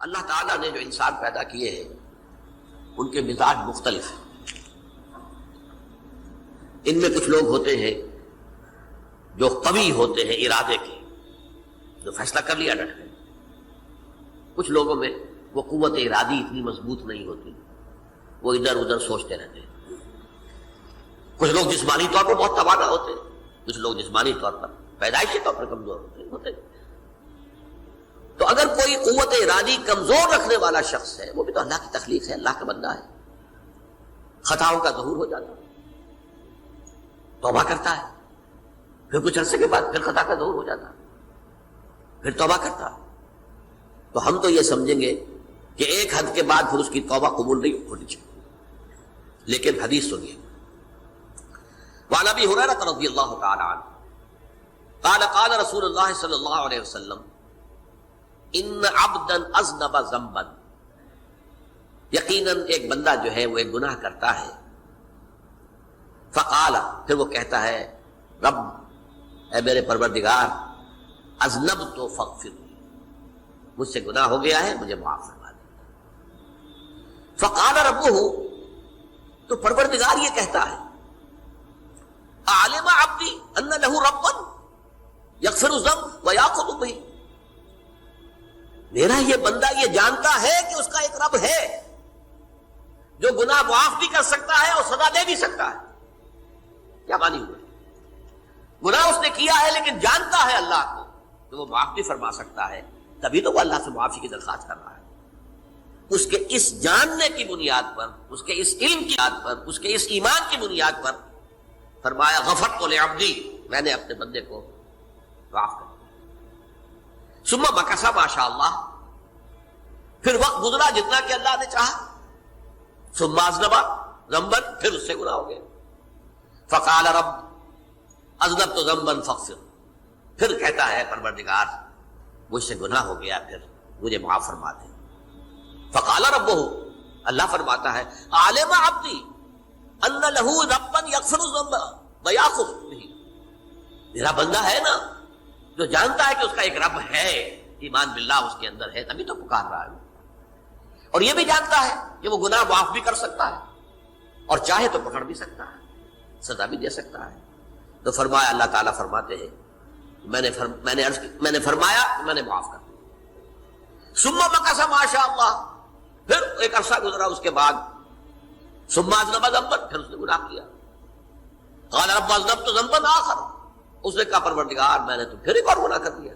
اللہ تعالیٰ نے جو انسان پیدا کیے ہیں ان کے مزاج مختلف ہیں. ان میں کچھ لوگ ہوتے ہیں جو قوی ہوتے ہیں ارادے کے، جو فیصلہ کر لیا ڈٹ گئے. کچھ لوگوں میں وہ قوت ارادی اتنی مضبوط نہیں ہوتی، وہ ادھر ادھر سوچتے رہتے ہیں. کچھ لوگ جسمانی طور پر بہت توانا ہوتے ہیں، کچھ لوگ جسمانی طور پر پیدائشی طور پر کمزور ہوتے ہیں. تو اگر کوئی قوت ارادی کمزور رکھنے والا شخص ہے، وہ بھی تو اللہ کی تخلیق ہے، اللہ کا بندہ ہے، خطاؤں کا ظہور ہو جاتا ہے، توبہ کرتا ہے، پھر کچھ عرصے کے بعد پھر خطا کا ظہور ہو جاتا ہے، پھر توبہ کرتا ہے. تو ہم تو یہ سمجھیں گے کہ ایک حد کے بعد پھر اس کی توبہ قبول نہیں ہونی چاہیے. لیکن حدیث سنیے. وعن ابی ہریرہ رضی اللہ تعالی عنہ قال قال رسول اللہ صلی اللہ علیہ وسلم ان عبدا اذنب ذنبا، یقیناً ایک بندہ جو ہے وہ ایک گناہ کرتا ہے. فقال، پھر وہ کہتا ہے رب، اے میرے پروردگار، اذنبت فاغفر، مجھ سے گناہ ہو گیا ہے، مجھے معاف فرما دے. فقال ربہ، تو پروردگار یہ کہتا ہے اعلم عبدی ان لہ ربا یغفر الذنب ویأخذ بہ، میرا یہ بندہ یہ جانتا ہے کہ اس کا ایک رب ہے جو گناہ معاف بھی کر سکتا ہے اور سزا دے بھی سکتا ہے. کیا مانی ہوئے؟ گناہ اس نے کیا ہے لیکن جانتا ہے اللہ کو تو وہ معاف بھی فرما سکتا ہے، تبھی تو وہ اللہ سے معافی کی درخواست کر رہا ہے. اس کے اس جاننے کی بنیاد پر، اس کے اس علم کی بنیاد پر، اس کے اس ایمان کی بنیاد پر فرمایا غفرت لعبدی، میں نے اپنے بندے کو معاف کر دیا. ثم مکث ما شاء اللہ، پھر وقت گزرا جتنا کہ اللہ نے چاہا. ثم اذنب ذنبا، پھر اس سے گناہ ہو گیا. فقال رب اذنبت ذنبا فاغفر، پھر کہتا ہے پروردگار مجھ سے گناہ ہو گیا، پھر مجھے معاف فرما دے. فقال ربہ، اللہ فرماتا ہے عالم عبدی ان لہ ربا یغفر الذنب ویأخذ بہ، میرا بندہ ہے نا جو جانتا ہے کہ اس کا ایک رب ہے، ایمان باللہ اس کے اندر ہے، تبھی تو پکار رہا ہے. اور یہ بھی جانتا ہے کہ وہ گناہ معاف بھی کر سکتا ہے اور چاہے تو پکڑ بھی سکتا ہے، سزا بھی دے سکتا ہے. تو فرمایا، اللہ تعالیٰ فرماتے ہیں میں نے فرمایا میں نے معاف کر دیا. ثم مکث ما شاء اللہ، پھر ایک عرصہ گزرا اس کے بعد. ثم اذنب ذنبا، پھر اس نے گناہ کیا. قال رب اذنبت ذنبا آخر، اس نے کہا پروردگار میں نے تو پھر ایک اور گناہ کر دیا،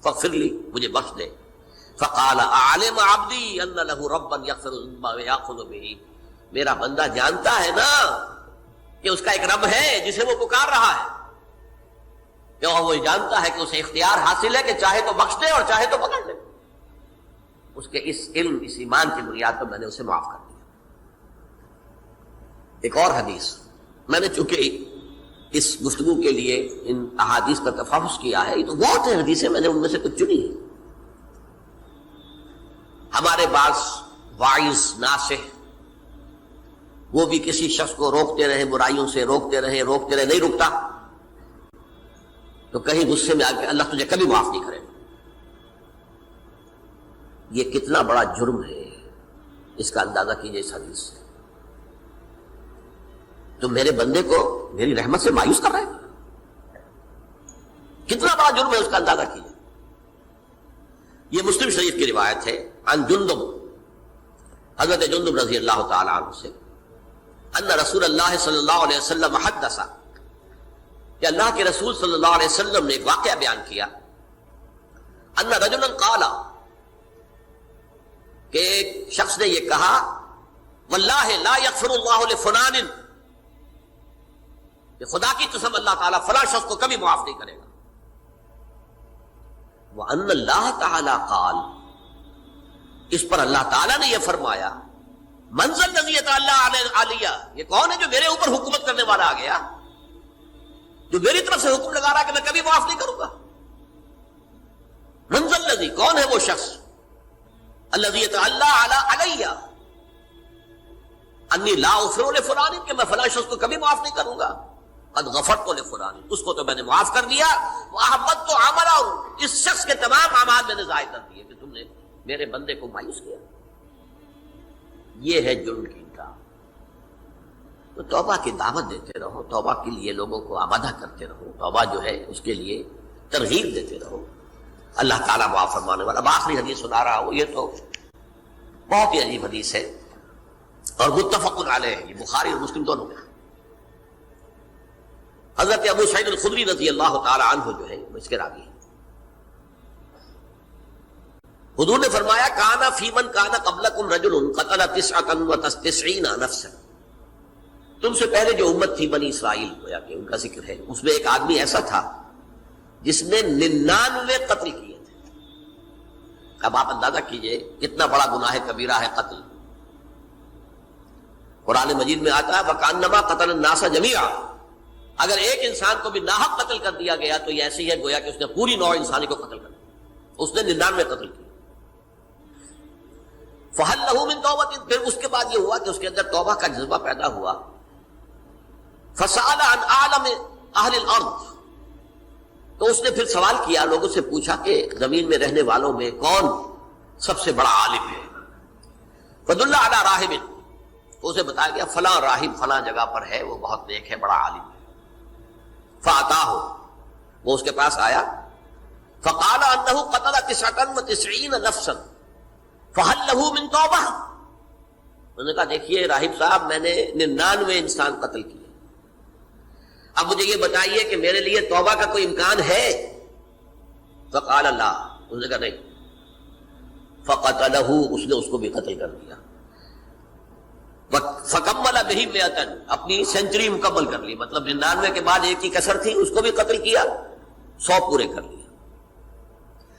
فاغفر لی، مجھے بخش دے. فقال اعلم عبدی ان لہ ربا یغفر الذنب ویأخذ بہ، میرا بندہ جانتا ہے نا کہ اس کا ایک رب ہے جسے وہ پکار رہا ہے، کہ وہ جانتا ہے کہ اسے اختیار حاصل ہے کہ چاہے تو بخش دے اور چاہے تو پکڑ لے. اس کے اس علم، اس ایمان کی بنیاد پر میں نے اسے معاف کر دیا. ایک اور حدیث، میں نے چونکہ اس گفتگو کے لیے ان احادیث پر تفحص کیا ہے، یہ تو بہت ہیں حدیثیں، میں نے ان میں سے کچھ چنی ہیں. ہمارے بعض واعظ ناصح وہ بھی کسی شخص کو روکتے رہے، برائیوں سے روکتے رہے، نہیں رکتا تو کہیں غصے میں آ کے اللہ تجھے کبھی معاف نہیں کرے گا. یہ کتنا بڑا جرم ہے، اس کا اندازہ کیجئے اس حدیث سے. تو میرے بندے کو میری رحمت سے مایوس کر رہے ہیں، کتنا بڑا جرم ہے اس کا اندازہ کیجئے. یہ مسلم شریف کی روایت ہے عن جندب، حضرت جندب رضی اللہ تعالی عنہ سے، ان رسول اللہ صلی اللہ علیہ وسلم حدث، کہ اللہ کے رسول صلی اللہ علیہ وسلم نے ایک واقعہ بیان کیا. ان رجلا قال، کہ ایک شخص نے یہ کہا واللہ لا یغفر اللہ لفلان، کہ خدا کی قسم اللہ تعالیٰ فلاں شخص کو کبھی معاف نہیں کرے گا. وَأَنَّ اللَّهَ تَعَالَى قَالَ، اس پر اللہ تعالیٰ نے یہ فرمایا مَنْ ذَا الَّذِي يَتَعَالَىٰ عَلَيَّ، یہ کون ہے جو میرے اوپر حکومت کرنے والا آ گیا، جو میری طرف سے حکم لگا رہا کہ میں کبھی معاف نہیں کروں گا. مَنْ ذَا الَّذِي، کون ہے وہ شخص، الَّذِي يَتَعَالَىٰ عَلَيَّ أَنِّي لَا أَغْفِرُ لِفُلَانٍ، کہ میں فلاں شخص کو کبھی معاف نہیں کروں گا. قد غفرت لفلان، اس کو تو میں نے معاف کر دیا. وَأَحْبَطْتُ عَمَلَهُ، اس شخص کے تمام اعمال میں نے ضائع کر دیے کہ تم نے میرے بندے کو مایوس کیا. یہ ہے جرم کی انتہا. تو توبہ کی دعوت دیتے رہو، توبہ کے لیے لوگوں کو آمادہ کرتے رہو، توبہ جو ہے اس کے لیے ترغیب دیتے رہو. اللہ تعالیٰ معاف فرمانے والا. اب آخری حدیث سنا رہا ہوں، یہ تو بہت ہی عجیب حدیث ہے اور متفق علیہ ہے، یہ بخاری اور مسلم دونوں میں. حضرت ابو سعید الخدری رضی اللہ تعالی عنہ جو ہے وہ اس کے راوی ہیں. حضور نے فرمایا کانا فی من کانا قبلکم رجل قتل 99 نفسا. تم سے پہلے جو امت تھی بنی اسرائیل، گویا کہ ان کا ذکر ہے، اس میں ایک آدمی ایسا تھا جس نے 99 قتل کیے تھے. اب آپ اندازہ کیجئے کتنا بڑا گناہ کبیرہ ہے قتل. قرآن مجید میں آتا ہے وَكَأَنَّمَا قَتَلَ النَّاسَ جَمِيعًا. اگر ایک انسان کو بھی ناحق قتل کر دیا گیا تو یہ ایسے ہی ہے گویا کہ اس نے پوری نوع انسانی کو قتل کر دیا. اس نے 99 قتل کیے. فَهَلْ لَهُ مِن تَوْبَةٍ. پھر اس کے بعد یہ ہوا کہ اس کے اندر توبہ کا جذبہ پیدا ہوا. فَسَأَلَ عَنْ أَعْلَمِ أَهْلِ الْأَرْضِ. تو اس نے پھر سوال کیا، لوگوں سے پوچھا کہ زمین میں رہنے والوں میں کون سب سے بڑا عالم ہے. فَدُلَّ عَلَى رَاهِبٍ. اسے بتایا گیا فلاں راہب فلاں جگہ پر ہے، وہ بہت نیک ہے، بڑا عالم ہے. فَأَتَاهُ. وہ اس کے پاس آیا. فَقَالَ أَنَّهُ قَتَلَ 99 نَفْسًا فَهَلْ لَهُ مِن تَوْبَةٍ. انہوں نے کہا دیکھیے راہب صاحب، میں نے 99 انسان قتل کیے، اب مجھے یہ بتائیے کہ میرے لیے توبہ کا کوئی امکان ہے؟ فقال لا. انہوں نے کہا نہیں. فقتلہ. اس نے اس کو بھی قتل کر دیا. فکمل بہ 100. اپنی سینچری مکمل کر لی، مطلب 99 کے بعد ایک ہی کسر تھی، اس کو بھی قتل کیا، 100 پورے کر لیا.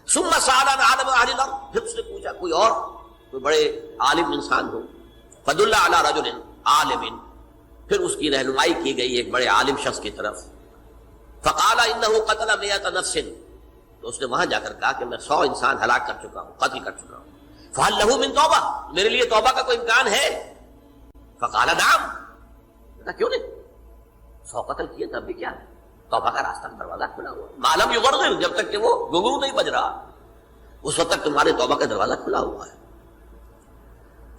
ثم سأل عن عالم اہل الارض. پھر اس نے پوچھا کوئی اور کوئی بڑے عالم انسان ہو. فدل علی رجل عالم. پھر اس کی رہنمائی کی گئی ایک بڑے عالم شخص کی طرف. فقال انه قتل 100 نفس. تو اس نے وہاں جا کر کہا کہ میں 100 انسان ہلاک کر چکا ہوں، قتل کر چکا ہوں. فهل له من توبہ. میرے لیے توبہ کا کوئی امکان ہے؟ فقال نعم. کیوں نہیں، 100 قتل کیے تب بھی کیا ہے، توبہ کا راستہ دروازہ کھلا ہوا. معلوم یغرغر، جب تک کہ وہ گھنگرو نہیں بج رہا اس وقت تک تمہارے توبہ کا دروازہ کھلا ہوا ہے.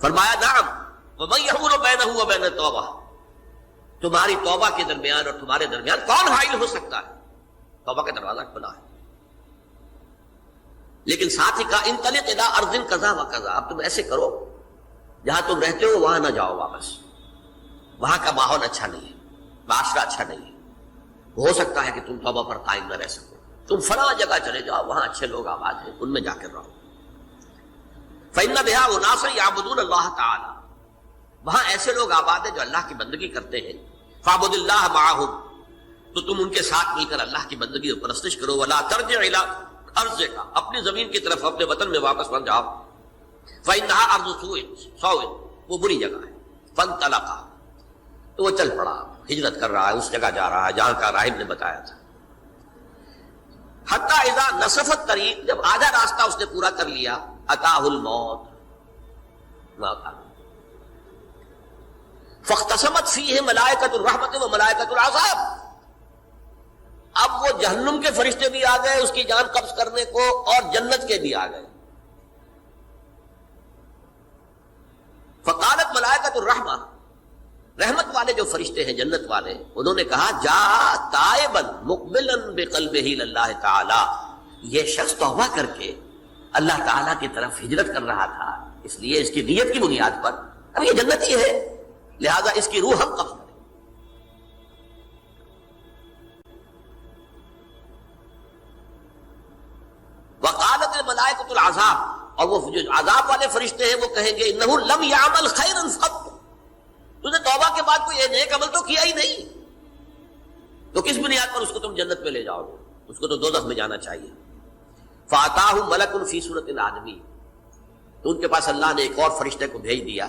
فرمایا نعم. ومن يحول بينه وبين التوبہ. تمہاری توبہ کے درمیان اور تمہارے درمیان کون حائل ہو سکتا ہے؟ توبہ کا دروازہ کھلا ہے. لیکن ساتھ ہی کہا انطلق الى ارض کذا وکذا. اب تم ایسے کرو، جہاں تم رہتے ہو وہاں نہ جاؤ واپس، وہاں کا ماحول اچھا نہیں ہے، معاشرہ اچھا نہیں ہے، ہو سکتا ہے کہ تم توبہ پر قائم نہ رہ سکو. تم فلاں جگہ چلے جاؤ، وہاں اچھے لوگ آباد ہیں، ان میں جا کر رہو. فإن بها أناسا يعبدون اللہ تعالی. وہاں ایسے لوگ آباد ہیں جو اللہ کی بندگی کرتے ہیں. فاعبد اللہ معهم. تو تم ان کے ساتھ مل کر اللہ کی بندگی اور پرستش کرو. ولا ترجع الى ارضک. اپنی زمین کی طرف اپنے وطن میں واپس پلٹ جاؤ. فإنها ارض سوء. وہ بری جگہ ہے. فانطلقا. تو وہ چل پڑا، ہجرت کر رہا ہے، اس جگہ جا رہا ہے جہاں کا راہب نے بتایا تھا. حتی اذا نصف الطریق. جب آدھا راستہ اس نے پورا کر لیا، اتاہ الموت. موت آ گئی. فاختصمت فیہ ملائکۃ الرحمت و ملائکۃ العذاب. اب وہ جہنم کے فرشتے بھی آ گئے اس کی جان قبض کرنے کو، اور جنت کے بھی آ گئے. فقالت ملائکۃ الرحمہ. رحمت والے جو فرشتے ہیں جنت والے، انہوں نے کہا جا تائبا مقبلا بقلبہ للہ تعالی. یہ شخص توبہ کر کے اللہ تعالیٰ کی طرف ہجرت کر رہا تھا، اس لیے اس کی نیت کی بنیاد پر اب یہ جنتی ہے، لہذا اس کی روح ہم قبض کریں. وقالت الملائکۃ العذاب. اور وہ جو عذاب والے فرشتے ہیں وہ کہیں گے انہ لم یعمل خیرا قط. تو نے توبہ کے بعد کوئی نیک عمل تو کیا ہی نہیں، تو کس بنیاد پر اس کو تم جنت میں لے جاؤ گے؟ اس کو تو دوزخ میں جانا چاہیے. فاتاہ ملک فی صورت الآدمی. تو ان کے پاس اللہ نے ایک اور فرشتے کو بھیج دیا،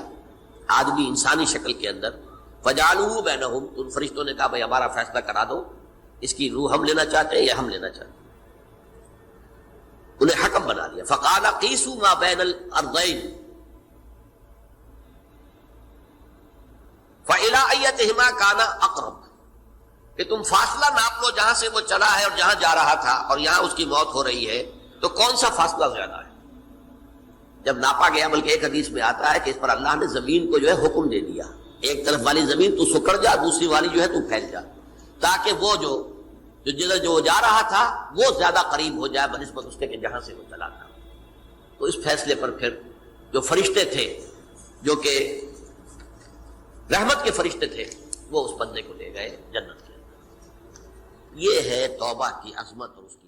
آدمی انسانی شکل کے اندر. فجعلوہ بینہم. تو ان فرشتوں نے کہا بھائی ہمارا فیصلہ کرا دو، اس کی روح ہم لینا چاہتے ہیں یا ہم لینا چاہتے ہیں. انہیں حکم بنا دیا. فقال قیسوا ما بین الارضین فإلی ایتہما کان اقرب. کہ تم فاصلہ ناپ لو جہاں سے وہ چلا ہے اور جہاں جا رہا تھا، اور یہاں اس کی موت ہو رہی ہے، تو کون سا فاصلہ زیادہ ہے؟ جب ناپا گیا، بلکہ ایک حدیث میں آتا ہے کہ اس پر اللہ نے زمین کو جو ہے حکم دے دیا، ایک طرف والی زمین تو سکڑ جا، دوسری والی جو ہے تو پھیل جا، تاکہ وہ جو جدھر جو جا رہا تھا وہ زیادہ قریب ہو جائے بنسبت اس کے کہ جہاں سے وہ چلا تھا۔ تو اس فیصلے پر پھر جو فرشتے تھے، جو کہ رحمت کے فرشتے تھے، وہ اس بندے کو لے گئے جنت کے اندر۔ یہ ہے توبہ کی عظمت اور اس کی